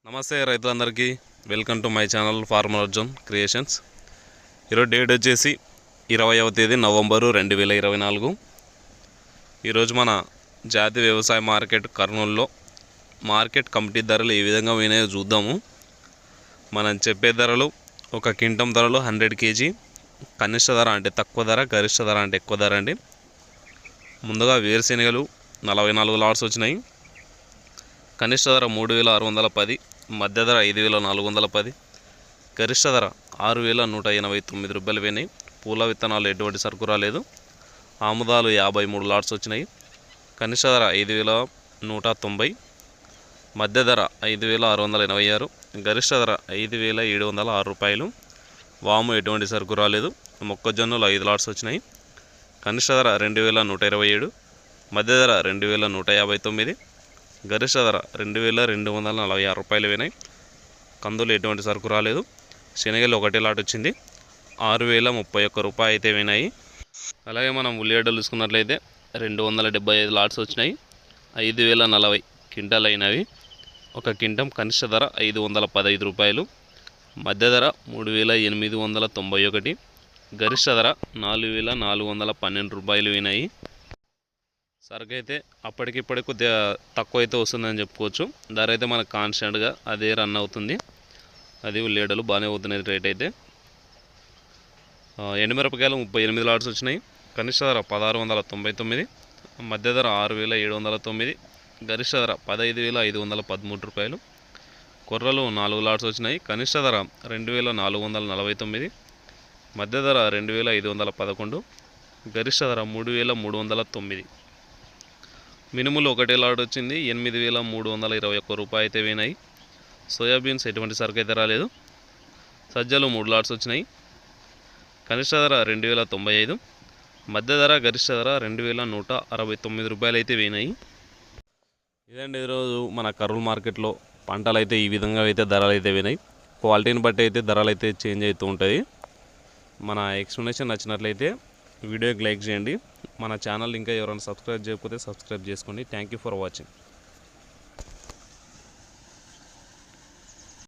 నమస్తే రైతులందరికీ welcome to my channel farmer Arjun creations. ఈరోజు డేట్ వచ్చేసి 20వ తేదీ నవంబరు 2024. ఈరోజు మన జాతీయ వ్యవసాయ మార్కెట్ కర్నూలులో మార్కెట్ కమిటీ ధరలు ఏ విధంగా పోయినాయో చూద్దాము. మనం చెప్పే ధరలు ఒక క్వింటం ధరలు 100 kg కనిష్ట ధర అంటే తక్కువ ధర, గరిష్ట ధర అంటే ఎక్కువ ధర అండి. ముందుగా వేరుశెనగలు 44 లాట్స్ వచ్చినాయి. కనిష్ట ధర 3610, మధ్య ధర 5410, గరిష్ట ధర 6189 రూపాయలు పోయినాయి. పూల విత్తనాలు ఎటువంటి సరుకు రాలేదు. ఆముదాలు 53 లాట్స్ వచ్చినాయి. కనిష్ట ధర 5190, మధ్య ధర 5686, గరిష్ట ధర 5706 రూపాయలు. వాము ఎటువంటి సరుకు రాలేదు. మొక్కజొన్నలు 5 లాట్స్ వచ్చినాయి. కనిష్ట ధర 2127, మధ్య ధర 2159, గరిష్ట ధర 2246 రూపాయలు పోయినాయి. కందులు ఎటువంటి సరుకు రాలేదు. శనగలు 1 లాట్ వచ్చింది, 6031 రూపాయలు అయితే పోయినాయి. అలాగే మనం ఉల్లిగడ్డలు చూసుకున్నట్లయితే 275 లాట్స్ వచ్చినాయి. 5040 క్వింటాల్ అయినవి. ఒక క్వింటం కనిష్ట ధర 515 రూపాయలు, మధ్య ధర 3891, గరిష్ట ధర 4412 రూపాయలు పోయినాయి. సరుకు అయితే అప్పటికిప్పటికి కొద్దిగా తక్కువ అయితే వస్తుందని చెప్పుకోవచ్చు. ధర అయితే మనకు కాన్స్టెంట్గా అదే రన్ అవుతుంది. అది ఉల్లిగడ్డలు బాగానే అవుతున్నాయి రేట్ అయితే. ఎండుమిరపకాయలు 38 లాట్స్ వచ్చినాయి. కనిష్ట ధర 1699, మధ్య ధర 6709, గరిష్ట ధర 15513 రూపాయలు. కొర్రలు 4 లాట్స్ వచ్చినాయి. కనిష్ట ధర 2449, మధ్య ధర 2511, గరిష్ట ధర 3309. మినుములు 1 లాట్ వచ్చింది, 8321 రూపాయలు అయితే పోయినాయి. సోయాబీన్స్ ఎటువంటి సరుకు అయితే రాలేదు. సజ్జలు 3 లాట్స్ వచ్చినాయి. కనిష్ట ధర 2095, మధ్య ధర గరిష్ట ధర 2169 రూపాయలు అయితే పోయినాయి. ఇదండి ఈరోజు మన కర్నూలు మార్కెట్లో పంటలు అయితే ఈ విధంగా అయితే ధరలు అయితే పోయినాయి. క్వాలిటీని బట్టి అయితే ధరలు అయితే చేంజ్ అవుతూ ఉంటాయి. మన ఎక్స్ప్లెనేషన్ నచ్చినట్లయితే వీడియోకి లైక్ చేయండి. మన ఛానల్ ఇంకా ఎవరైనా సబ్స్క్రైబ్ చేయకపోతే సబ్స్క్రైబ్ చేసుకోండి. Thank you for watching.